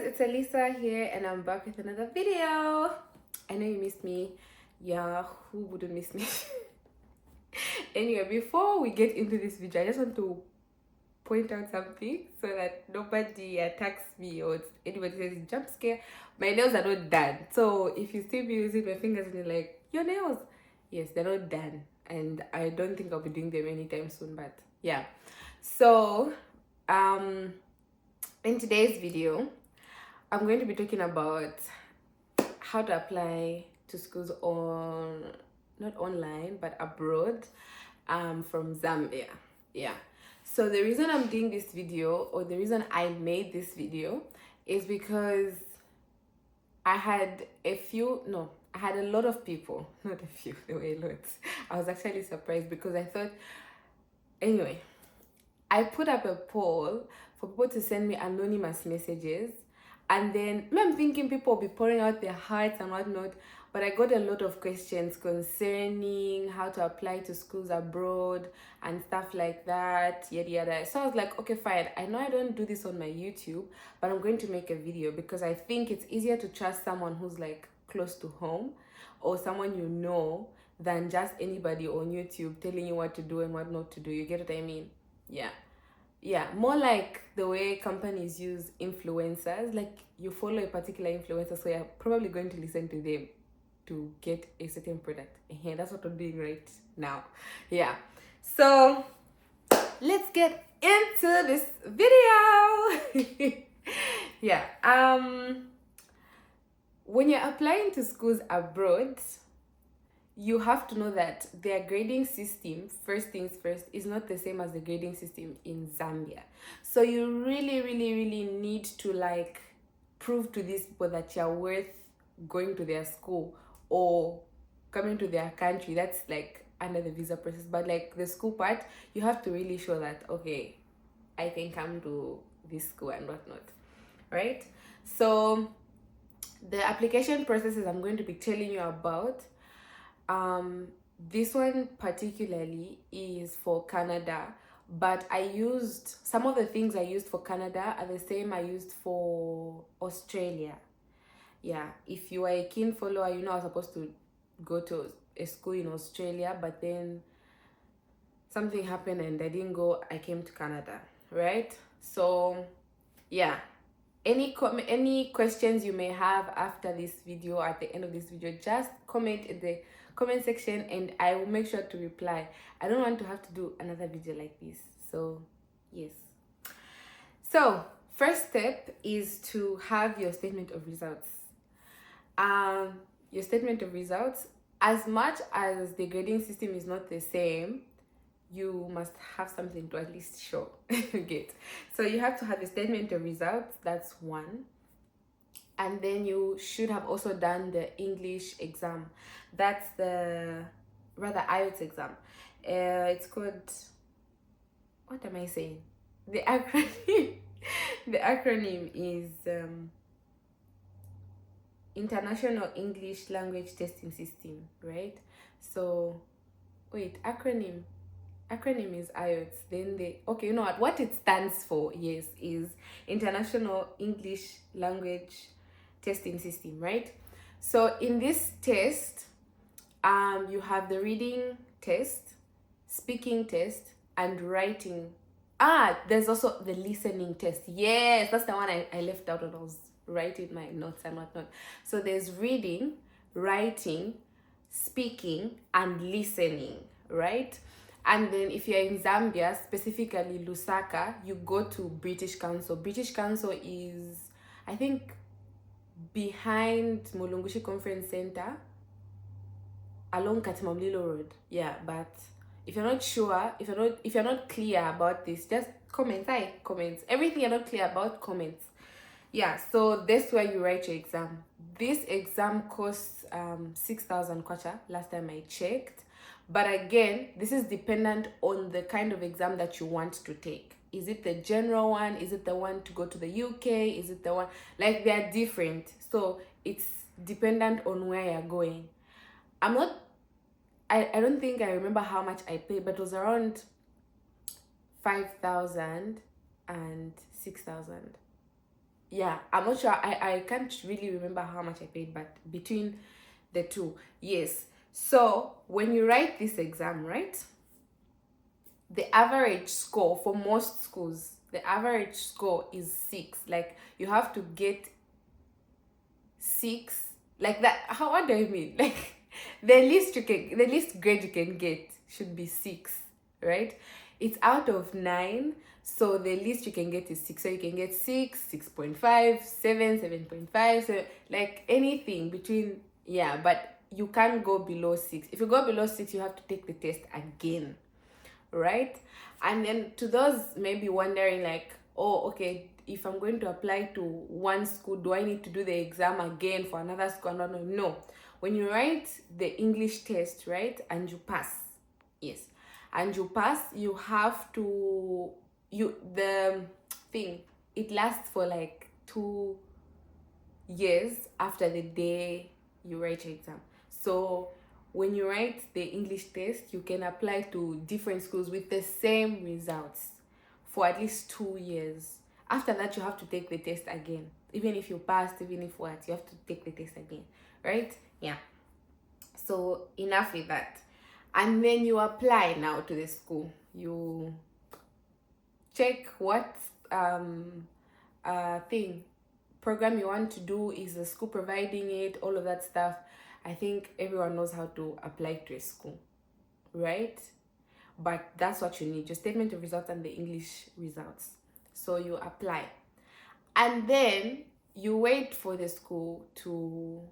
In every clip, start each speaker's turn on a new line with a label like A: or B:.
A: it's Elisa here and I'm back with another video. I know you missed me. Yeah, who wouldn't miss me? Anyway, before we get into this video, I just want to point out something so that nobody attacks me or anybody says jump scare. My nails are not done. So if you see me using my fingers and you're like, your nails? Yes, they're not done. And I don't think I'll be doing them anytime soon, but yeah. So, in today's video, I'm going to be talking about how to apply to schools not online, but abroad, from Zambia. Yeah. So the reason I'm doing this video, or the reason I made this video, is because I had a lot of people, not a few, there were a lot. I was actually surprised because I thought, anyway, I put up a poll for people to send me anonymous messages, and then I'm thinking people will be pouring out their hearts and whatnot, but I got a lot of questions concerning how to apply to schools abroad and stuff like that, yada yada. So I was like, okay, fine, I know I don't do this on my YouTube, but I'm going to make a video because I think it's easier to trust someone who's like close to home or someone you know than just anybody on YouTube telling you what to do and what not to do. You get what I mean? Yeah, more like the way companies use influencers. Like, you follow a particular influencer, so you're probably going to listen to them to get a certain product. That's what I'm doing right now. Yeah, so let's get into this video. Yeah, when you're applying to schools abroad, you have to know that their grading system, first things first, is not the same as the grading system in Zambia. So you really need to like prove to these people that you're worth going to their school or coming to their country. That's like under the visa process. But like the school part, you have to really show that, okay, I can come to this school and whatnot, right? So the application processes I'm going to be telling you about, this one particularly is for Canada, but I used some of the things I used for Canada are the same I used for Australia. Yeah, if you are a keen follower, you know I was supposed to go to a school in Australia, but then something happened and I didn't go. I came to Canada, right? So yeah, any questions you may have after this video, at the end of this video, just comment in the comment section and I will make sure to reply. I don't want to have to do another video like this. So yes, so first step is to have your statement of results. Your statement of results, as much as the grading system is not the same, you must have something to at least show. Get. So you have to have a statement of results. That's one. And then you should have also done the English exam. That's the IELTS exam. It's called, what am I saying? The acronym the acronym is International English Language Testing System, right? So wait, acronym is IELTS. Then you know what it stands for, yes, is International English Language Testing System, right? So in this test, you have the reading test, speaking test, and writing. There's also the listening test. Yes, that's the one I left out when I was writing my notes and whatnot. So there's reading, writing, speaking, and listening, right? And then if you're in Zambia, specifically Lusaka, you go to British Council. British Council is, I think, behind Mulungushi Conference Center along Katimamlilo Road. Yeah, but if you're not sure, if you're not clear about this, just comment. Everything you're not clear about, comments. Yeah, so that's where you write your exam. This exam costs 6,000 kwacha last time I checked. But again, this is dependent on the kind of exam that you want to take. Is it the general one? Is it the one to go to the UK? Is it the one, like, they're different. So it's dependent on where you're going. I don't think I remember how much I paid, but it was around 5,000 and 6,000. Yeah, I'm not sure. I can't really remember how much I paid, but between the two, yes. So when you write this exam, right, the average score for most schools, the average score is 6. Like you have to get 6, like that. How, what do I mean? Like the least grade you can get should be 6, right? It's out of 9, so the least you can get is 6. So you can get 6, 6.5, 7, 7.5, so like anything between, yeah, but you can't go below 6. If you go below 6, you have to take the test again, right? And then to those maybe wondering like, oh, okay, if I'm going to apply to one school, do I need to do the exam again for another school? No. When you write the English test, right, and you pass, yes, and you pass, you have to, the thing, it lasts for like 2 years after the day you write your exam. So when you write the English test, you can apply to different schools with the same results for at least 2 years. After that, you have to take the test again. Even if you passed, even if what, you have to take the test again, right? Yeah. So enough with that. And then you apply now to the school. You check what program you want to do, is the school providing it, all of that stuff. I think everyone knows how to apply to a school, right? But that's what you need, your statement of results and the English results. So you apply, and then you wait for the school to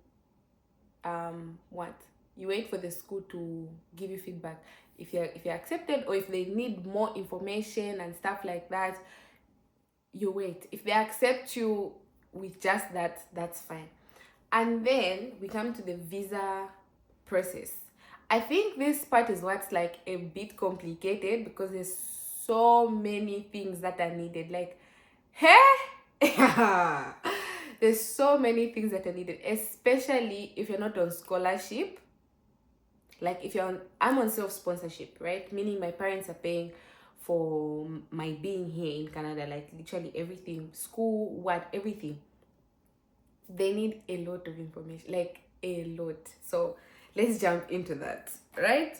A: you wait for the school to give you feedback if you're accepted, or if they need more information and stuff like that. You wait. If they accept you with just that, that's fine. And then we come to the visa process. I think this part is what's like a bit complicated, because there's so many things that are needed. Like, hey, there's so many things that are needed, especially if you're not on scholarship. Like if you're on, I'm on self-sponsorship, right? Meaning my parents are paying for my being here in Canada, like literally everything, school, everything. They need a lot of information, like a lot. So let's jump into that, right?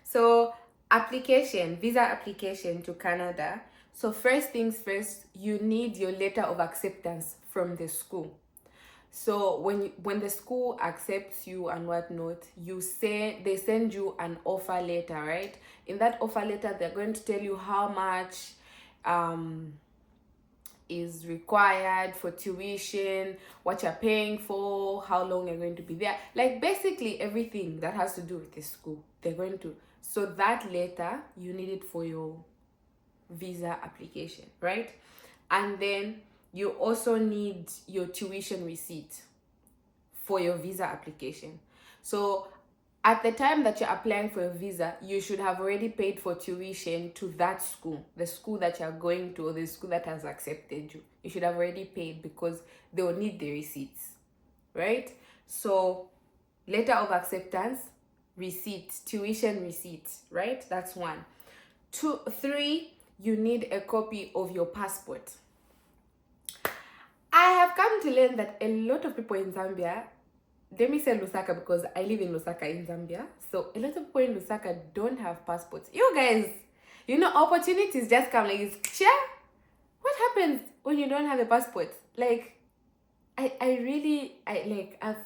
A: So visa application to Canada. So first things first, you need your letter of acceptance from the school. So when the school accepts you and whatnot, they send you an offer letter, right? In that offer letter, they're going to tell you how much is required for tuition, what you're paying for, how long you're going to be there, like basically everything that has to do with the school. They're going to, so that letter, you need it for your visa application, right? And then you also need your tuition receipt for your visa application. So at the time that you're applying for a visa, you should have already paid for tuition to that school, the school that you're going to, or the school that has accepted you. You should have already paid, because they will need the receipts, right? So letter of acceptance, receipt, tuition receipt, right? That's 1. 2, 3, you need a copy of your passport. I have come to learn that a lot of people in Zambia, let me say Lusaka because I live in Lusaka in Zambia. So a lot of people in Lusaka don't have passports. You guys, opportunities just come like, what happens when you don't have a passport? Like, I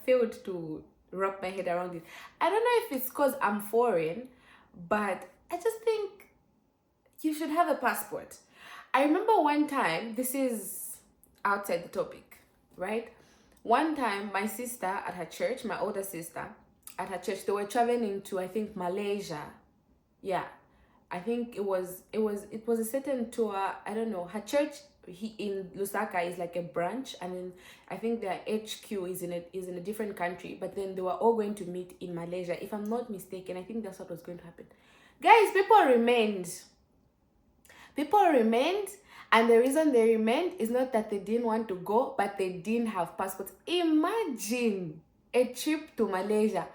A: failed to wrap my head around it. I don't know if it's because I'm foreign, but I just think you should have a passport. I remember one time, this is outside the topic, right? One time, my sister at her church, my older sister at her church, they were traveling to, I think, Malaysia. Yeah, I think it was a certain tour. I don't know. Her church in Lusaka is like a branch, and then I think their HQ is in a different country. But then they were all going to meet in Malaysia, if I'm not mistaken. I think that's what was going to happen. Guys, people remained, and the reason they remained is not that they didn't want to go, but they didn't have passports. Imagine a trip to Malaysia,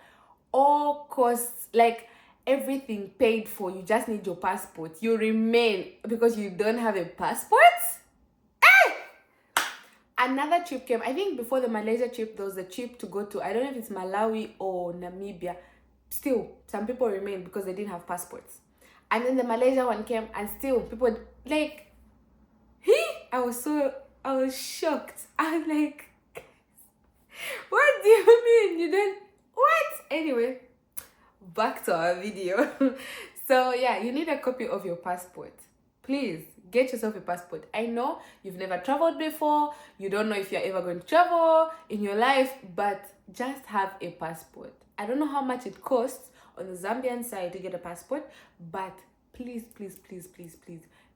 A: all costs, like everything paid for. You just need your passport. You remain because you don't have a passport. Another trip came. I think before the Malaysia trip, there was a trip to go to, I don't know if it's Malawi or Namibia. Still, some people remained because they didn't have passports. And then the Malaysia one came, and still people like, I was shocked. I was like, what do you mean you don't? What? Anyway, back to our video. So yeah, you need a copy of your passport. Please get yourself a passport. I know you've never traveled before, you don't know if you're ever going to travel in your life, but just have a passport. I don't know how much it costs on the Zambian side to get a passport, but please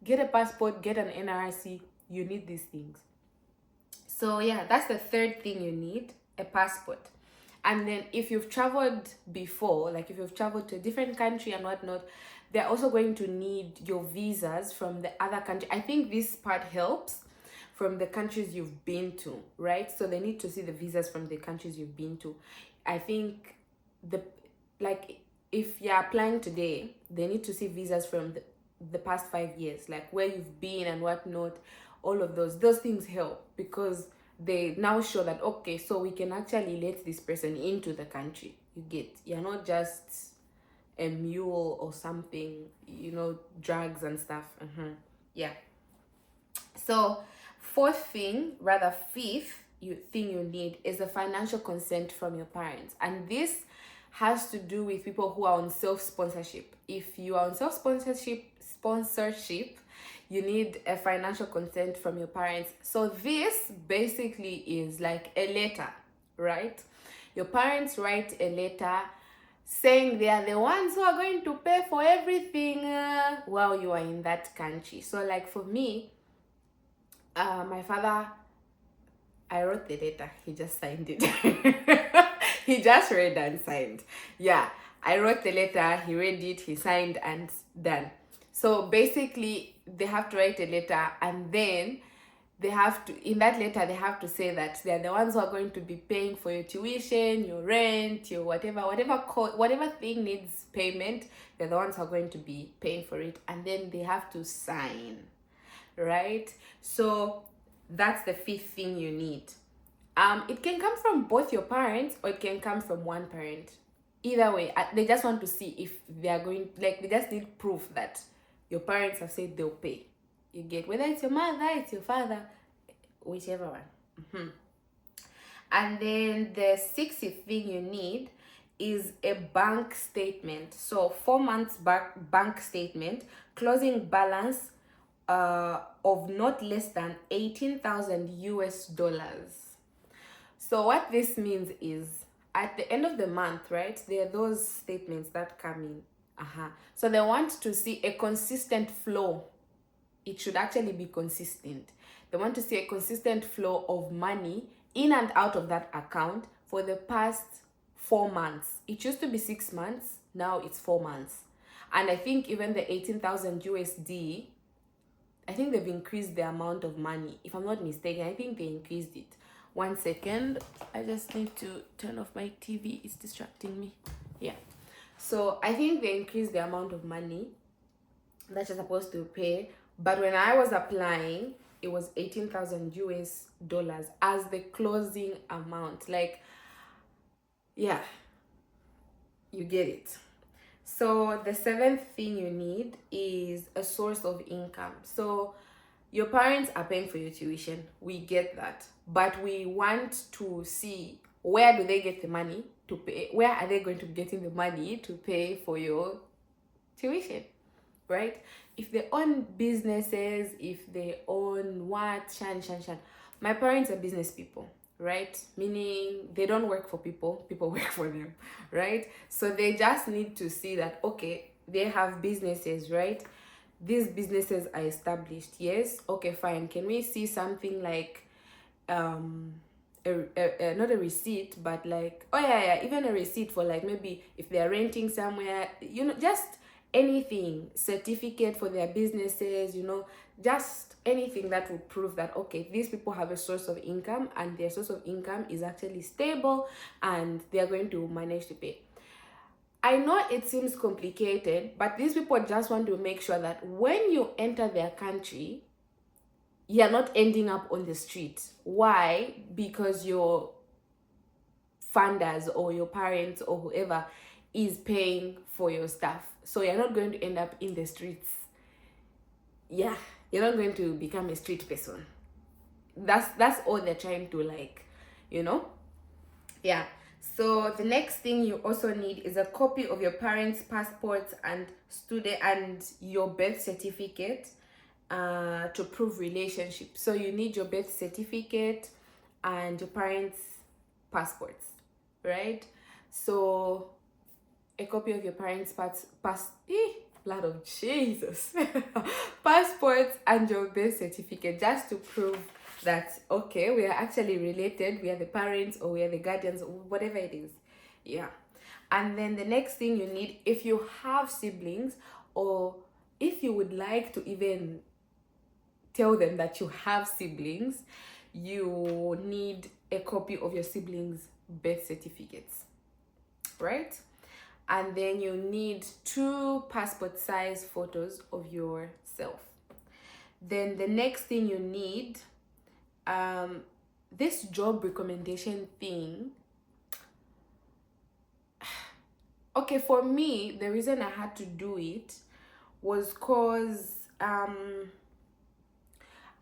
A: get a passport, get an NRC. You need these things. So yeah, that's the third thing you need, a passport. And then if you've traveled before, like if you've traveled to a different country and whatnot, they're also going to need your visas from the other country. I think this part helps from the countries you've been to, right? So they need to see the visas from the countries you've been to. I think if you're applying today, they need to see visas from the past 5 years, like where you've been and whatnot. All of those things help, because they now show that, okay, so we can actually let this person into the country. You're not just a mule or something, drugs and stuff. Yeah. So fifth thing you need is a financial consent from your parents. And this has to do with people who are on self-sponsorship. If you are on sponsorship, you need a financial consent from your parents. So this basically is like a letter, right? Your parents write a letter saying they are the ones who are going to pay for everything while you are in that country. So like for me, my father, I wrote the letter, he just signed it. He just read and signed. Yeah, I wrote the letter, he read it, he signed, and done. So basically, they have to write a letter, and then in that letter, they have to say that they're the ones who are going to be paying for your tuition, your rent, your whatever thing needs payment, they're the ones who are going to be paying for it, and then they have to sign, right? So that's the fifth thing you need. It can come from both your parents, or it can come from one parent. Either way, they just want to see if they are going, like, they just need proof that your parents have said they'll pay. You get, whether it's your mother, it's your father, whichever one. And then the sixth thing you need is a bank statement. So 4 months bank statement, closing balance of not less than $18,000. So what this means is, at the end of the month, right, there are those statements that come in. So they want to see a consistent flow. It should actually be consistent. They want to see a consistent flow of money in and out of that account for the past 4 months. It used to be 6 months, now it's 4 months. And I think even the 18,000 USD, I think they've increased the amount of money. If I'm not mistaken, I think they increased it. 1 second, I just need to turn off my TV, it's distracting me. Yeah, so I think they increased the amount of money that you're supposed to pay, but when I was applying, it was 18,000 US dollars as the closing amount. Like, yeah, you get it. So the seventh thing you need is a source of income. So your parents are paying for your tuition, we get that, but we want to see, where do they get the money to pay? Where are they going to be getting the money to pay for your tuition, right? If they own businesses, if they own shan. My parents are business people, right? Meaning they don't work for people work for them, right? So they just need to see that, okay, they have businesses, right? These businesses are established. Yes, okay, fine. Can we see something like not a receipt, but like, even a receipt for, like, maybe if they're renting somewhere, just anything, certificate for their businesses, just anything that would prove that, okay, these people have a source of income, and their source of income is actually stable, and they're going to manage to pay. I know it seems complicated, but these people just want to make sure that when you enter their country, you're not ending up on the street. Why? Because your funders or your parents or whoever is paying for your stuff. So you're not going to end up in the streets. Yeah, you're not going to become a street person. That's all they're trying to, like, you know. Yeah. So the next thing you also need is a copy of your parents' passports and your birth certificate to prove relationship. So you need your birth certificate and your parents' passports, right? So a copy of your parents' blood of Jesus, passports and your birth certificate, just to prove that, okay, we are actually related, we are the parents or we are the guardians or whatever it is. Yeah. And then the next thing you need, if you have siblings, or if you would like to even tell them that you have siblings, you need a copy of your siblings' birth certificates, right? And then you need 2 passport size photos of yourself. Then the next thing you need, this job recommendation thing. Okay, for me, the reason I had to do it was because I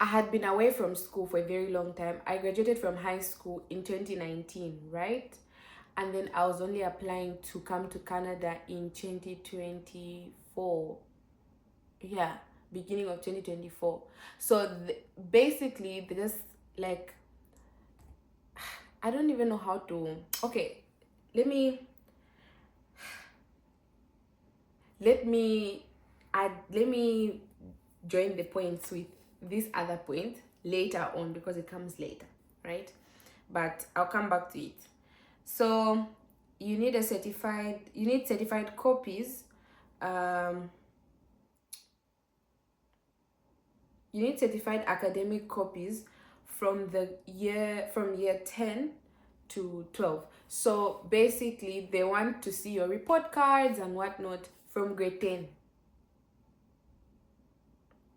A: had been away from school for a very long time. I graduated from high school in 2019, right? And then I was only applying to come to Canada in 2024. Yeah, beginning of 2024. So basically, they just, like, I don't even know how to. Okay, let me join the points with this other point later on, because it comes later, right? But I'll come back to it. So you need certified copies. You need certified academic copies from year 10 to 12. So basically, they want to see your report cards and whatnot from grade 10.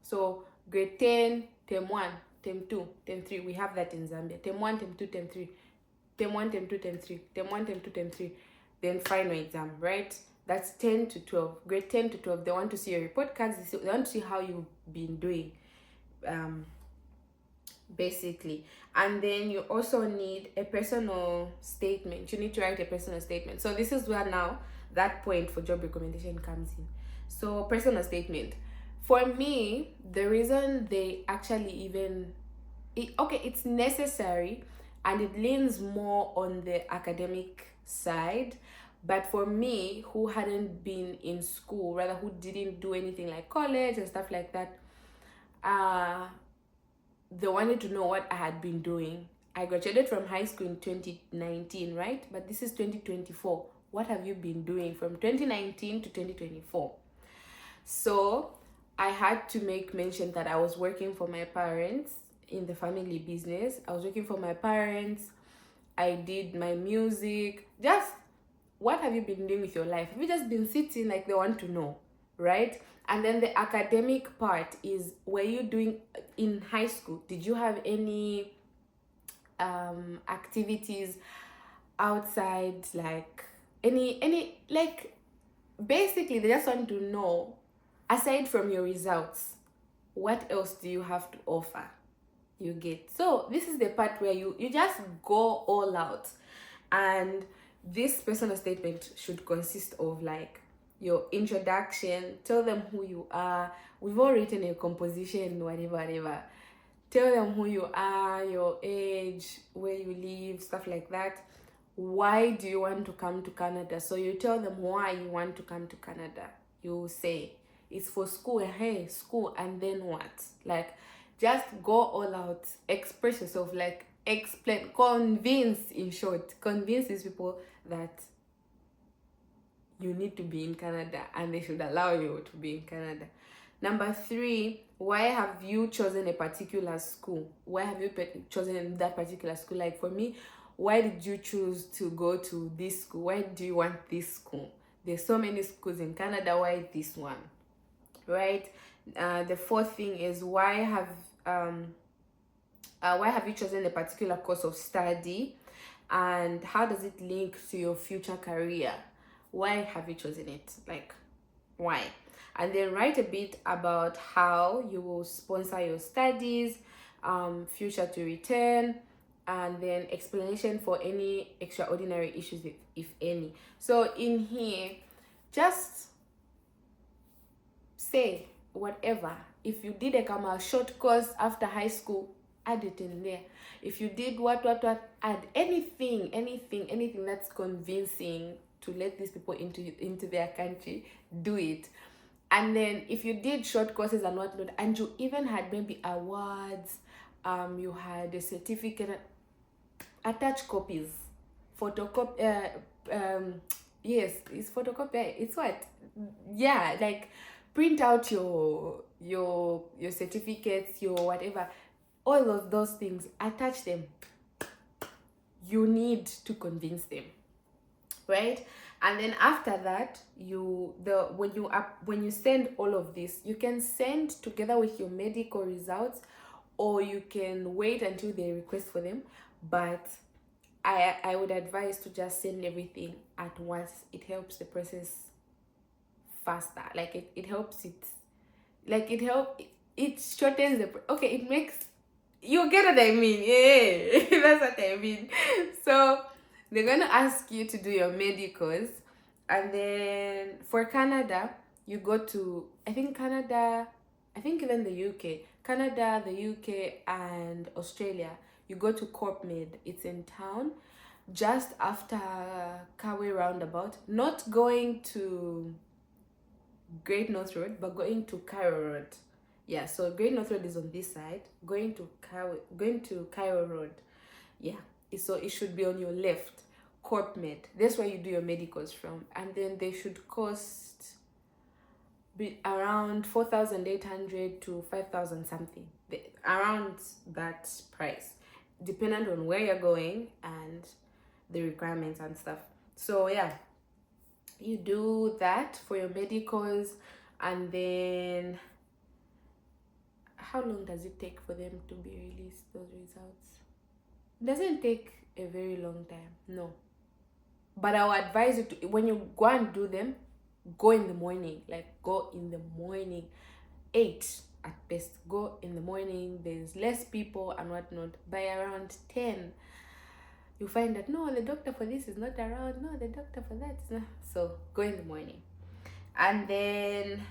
A: So grade 10, term 1, term 2, term 3, we have that in Zambia. Term 1, term 2, term 3. Term 1, term 2, term 3. Term 1, term 2, term 3. Then final exam, right? That's 10 to 12. Grade 10 to 12, they want to see your report cards. They want to see how you've been doing, basically. And then you also need a personal statement. You need to write a personal statement. So this is where now that point for job recommendation comes in. So personal statement. For me, the reason they actually it's necessary, and it leans more on the academic side. But for me, who hadn't been in school, rather who didn't do anything like college and stuff like that, they wanted to know what I had been doing. I graduated from high school in 2019, right? But this is 2024. What have you been doing from 2019 to 2024? So I had to make mention that I was working for my parents in the family business. I was working for my parents. I did my music. Just, what have you been doing with your life? Have you just been sitting? Like, they want to know, right? And then the academic part is, were you doing in high school? Did you have any activities outside, like any like, basically they just want to know, aside from your results, what else do you have to offer? You get. So this is the part where you just go all out. And this personal statement should consist of, like, your introduction, tell them who you are. We've all written a composition, whatever. Tell them who you are, your age, where you live, stuff like that. Why do you want to come to Canada? So you tell them why you want to come to Canada. You say it's for school. Hey, school, and then what? Like, just go all out, express yourself, like, explain, convince, in short, convince these people that you need to be in Canada and they should allow you to be in Canada. Number 3, why have you chosen a particular school? Why have you chosen that particular school? Like, for me, why did you choose to go to this school? Why do you want this school? There's so many schools in Canada. Why this one? Right? The 4th thing is, why have why have you chosen a particular course of study, and how does it link to your future career? Why have you chosen it? Like, why? And then write a bit about how you will sponsor your studies, future to return, and then explanation for any extraordinary issues, if any. So in here, just say whatever. If you did a short course after high school, add it in there. If you did what, add anything that's convincing to let these people into their country, do it. And then if you did short courses and whatnot, and you even had maybe awards, you had a certificate, attach copies, photocopy. Yes, it's photocopy. It's what? Yeah, like print out your certificates, your whatever, all of those things. Attach them. You need to convince them, right? And then after that, when you send all of this, you can send together with your medical results, or you can wait until they request for them. But I would advise to just send everything at once. It helps the process faster. Like it helps it. Like it shortens it makes, you get what I mean. Yeah. That's what I mean. So they're gonna ask you to do your medicals, and then for Canada, you go to, I think even the Canada, the UK, and Australia. You go to CorpMed. It's in town, just after Kawe roundabout. Not going to Great North Road, but going to Cairo Road. Yeah, so Great North Road is on this side. Going to Cairo Road. Yeah, so it should be on your left. CorpMed. That's where you do your medicals from, and then they should cost around 4,800 to 5,000 something. Around that price, depending on where you're going and the requirements and stuff. So yeah, you do that for your medicals, and then how long does it take for them to be released, those results? It doesn't take a very long time, no. But I would advise you to, when you go and do them, go in the morning. Like, go in the morning, 8 at best. Go in the morning. There's less people and whatnot. By around 10, you find that no, the doctor for this is not around. No, the doctor for that is not. So go in the morning. And then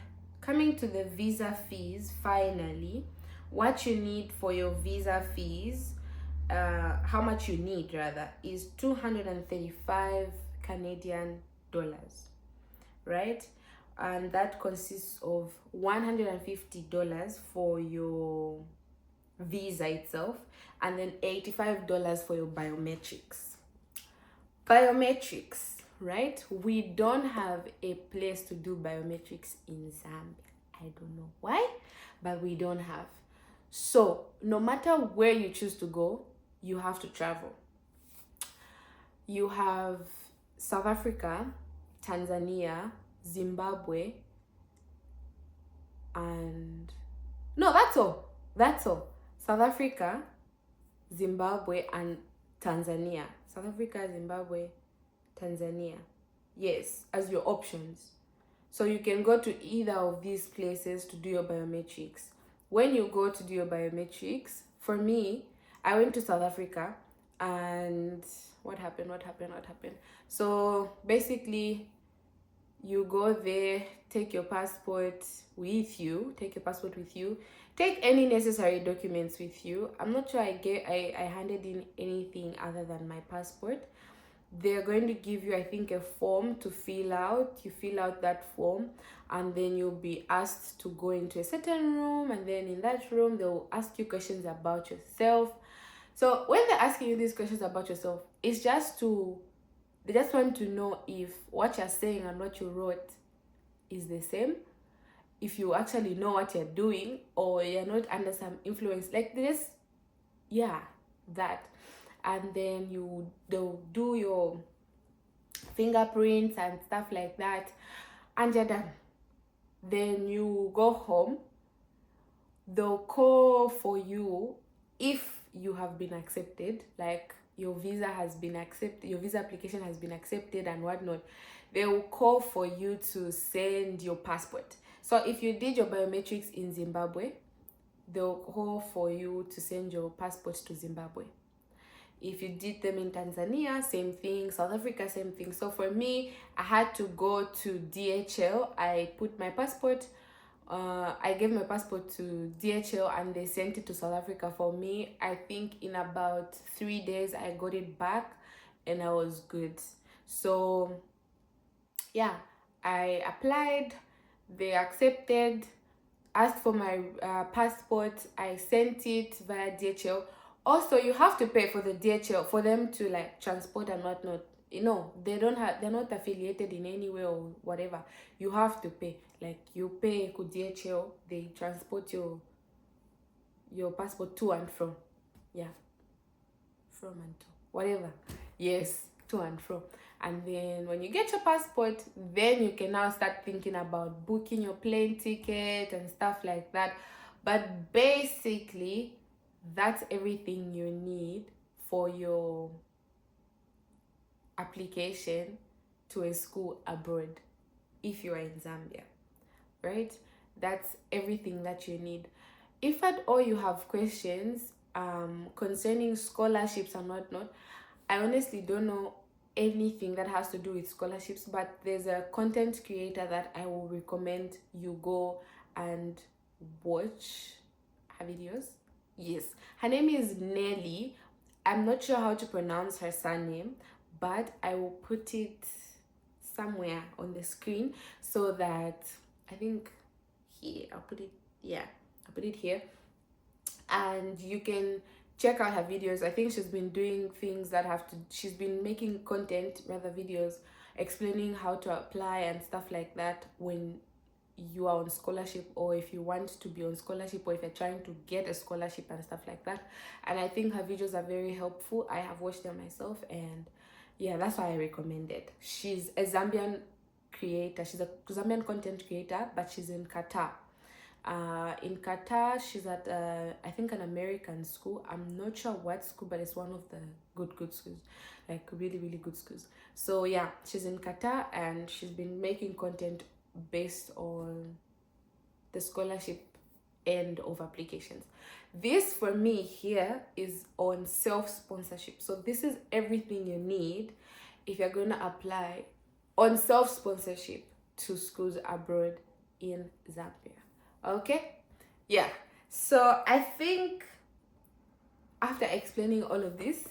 A: coming to the visa fees, finally, what you need for your visa fees, how much you need rather, is 235 Canadian dollars, right? And that consists of $150 for your visa itself, and then $85 for your biometrics. Right? We don't have a place to do biometrics in Zambia. I don't know why, but we don't have. So no matter where you choose to go, you have to travel. You have South Africa, Tanzania, Zimbabwe, and no, that's all. South Africa, Zimbabwe, and Tanzania. South Africa, Zimbabwe, Tanzania. Yes, as your options. So you can go to either of these places to do your biometrics. When you go to do your biometrics, for me, I went to South Africa, and what happened? So basically, you go there, take your passport with you, take any necessary documents with you. I'm not sure I handed in anything other than my passport. They're going to give you, I think, a form to fill out. You fill out that form, and then you'll be asked to go into a certain room, and then in that room they'll ask you questions about yourself. So when they're asking you these questions about yourself, it's just they just want to know if what you're saying and what you wrote is the same, if you actually know what you're doing, or you're not under some influence like this. Yeah, that. And then they'll do your fingerprints and stuff like that, and you're done. Then you go home. they'll call for you if you have been accepted, like your visa has been accepted, your visa application has been accepted and whatnot. They will call for you to send your passport. So if you did your biometrics in Zimbabwe, they'll call for you to send your passport to Zimbabwe. If you did them in Tanzania, same thing. South Africa, same thing. So for me, I had to go to DHL. I put my passport, I gave my passport to DHL and they sent it to South Africa for me. I think in about 3 days I got it back and I was good. So yeah, I applied, they accepted, asked for my passport, I sent it via DHL. Also, you have to pay for the DHL for them to like transport and whatnot. You know, they're not affiliated in any way or whatever. You have to pay. Like you pay to DHL, they transport your passport to and from. Yeah. From and to. Whatever. Yes, to and from. And then when you get your passport, then you can now start thinking about booking your plane ticket and stuff like that. But basically, that's everything you need for your application to a school abroad if you are in Zambia, right? That's everything that you need. If at all you have questions concerning scholarships and whatnot, I honestly don't know anything that has to do with scholarships, but there's a content creator that I will recommend you go and watch her videos. Yes, her name is Nelly. I'm not sure how to pronounce her surname, but I will put it somewhere on the screen so that I think here I'll put it here, and you can check out her videos. I think she's been doing things that she's been making content, rather videos, explaining how to apply and stuff like that when you are on scholarship, or if you want to be on scholarship, or if you're trying to get a scholarship and stuff like that. And I think her videos are very helpful. I have watched them myself, and yeah, that's why I recommend it. She's a Zambian creator. She's a Zambian content creator, but she's in Qatar. In Qatar, she's at I think an American school. I'm not sure what school, but it's one of the good schools, like really really good schools. So yeah, she's in Qatar and she's been making content based on the scholarship end of applications. This for me here is on self-sponsorship. So this is everything you need if you're going to apply on self-sponsorship to schools abroad in Zambia. Okay, yeah, so I think after explaining all of this,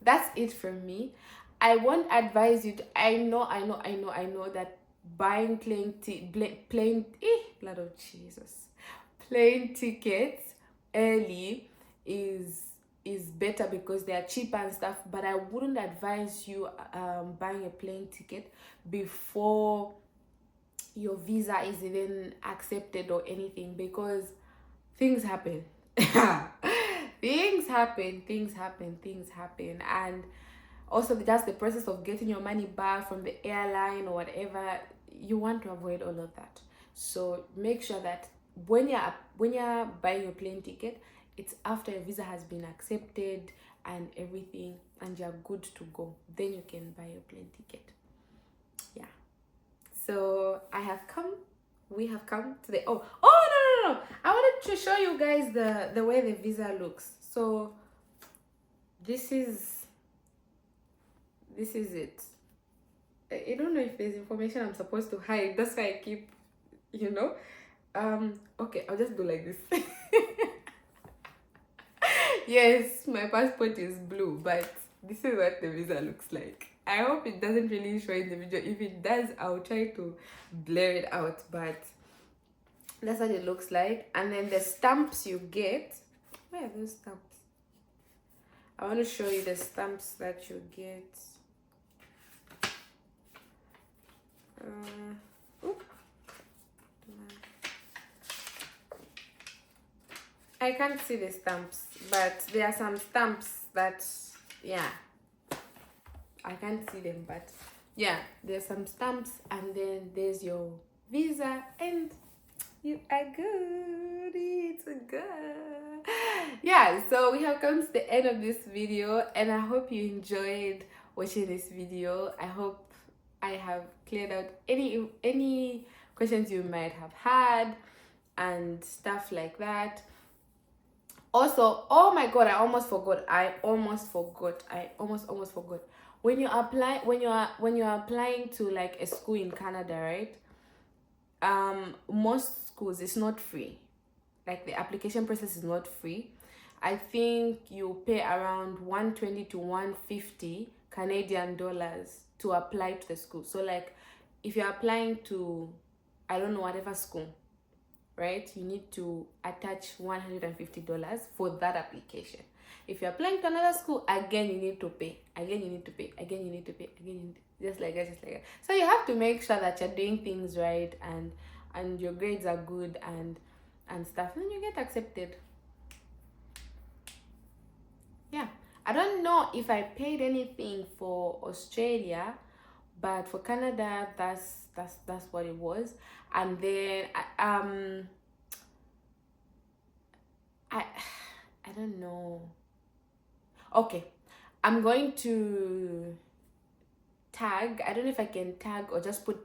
A: that's it from me. I won't advise you to, I know that buying plane blood of Jesus, plane tickets early is better because they are cheaper and stuff, but I wouldn't advise you buying a plane ticket before your visa is even accepted or anything, because things happen. things happen, and also just the process of getting your money back from the airline or whatever. You want to avoid all of that, so make sure that when you're buying your plane ticket, it's after your visa has been accepted and everything and you're good to go, then you can buy your plane ticket. Yeah, so we have come to the no, I wanted to show you guys the way the visa looks. So this is it. I don't know if there's information I'm supposed to hide, that's why I keep okay, I'll just do like this. Yes, my passport is blue, but this is what the visa looks like. I hope it doesn't really show in the video. If it does, I'll try to blur it out, but that's what it looks like. And then the stamps you get, where are those stamps? I want to show you the stamps that you get. I can't see the stamps, but there are some stamps that, yeah, I can't see them, but yeah, there's some stamps, and then there's your visa, and You are good. It's good. Yeah, so we have come to the end of this video, and I hope you enjoyed watching this video. I hope I have cleared out any questions you might have had and stuff like that. Also, oh my god, I almost forgot. I almost forgot. When you apply, when you're applying to like a school in Canada, right? Most schools, it's not free. Like, the application process is not free. I think you pay around 120 to 150 Canadian dollars to apply to the school. So like, if you're applying to, I don't know, whatever school, right, you need to attach $150 for that application. If you're applying to another school, again you need to pay, again you need to pay, again you need to pay, again you need to, just like that. So you have to make sure that you're doing things right, and your grades are good, and stuff, and then you get accepted. Yeah, I don't know if I paid anything for Australia, but for Canada, that's what it was. And then I don't know. Okay, I'm going to tag, I don't know if I can tag or just put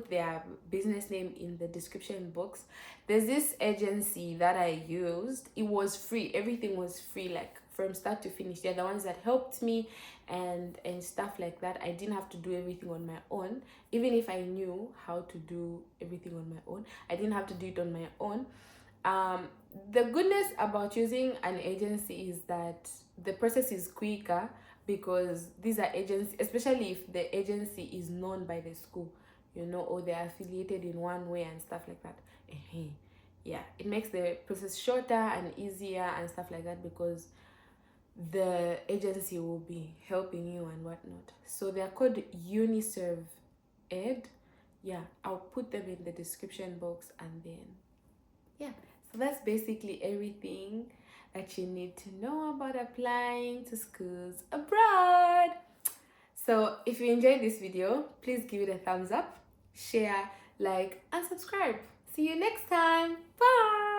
A: their business name in the description box. There's this agency that I used. It was free, everything was free, like from start to finish. They're the ones that helped me and stuff like that. I didn't have to do everything on my own. Even if I knew how to do everything on my own, I didn't have to do it on my own. The goodness about using an agency is that the process is quicker, because these are agencies, especially if the agency is known by the school, you know, or they're affiliated in one way and stuff like that. Yeah, it makes the process shorter and easier and stuff like that, because the agency will be helping you and whatnot. So they're called Uniserve Ed. Yeah, I'll put them in the description box, and then yeah, so that's basically everything that you need to know about applying to schools abroad. So if you enjoyed this video, please give it a thumbs up, share, like, and subscribe. See you next time. Bye.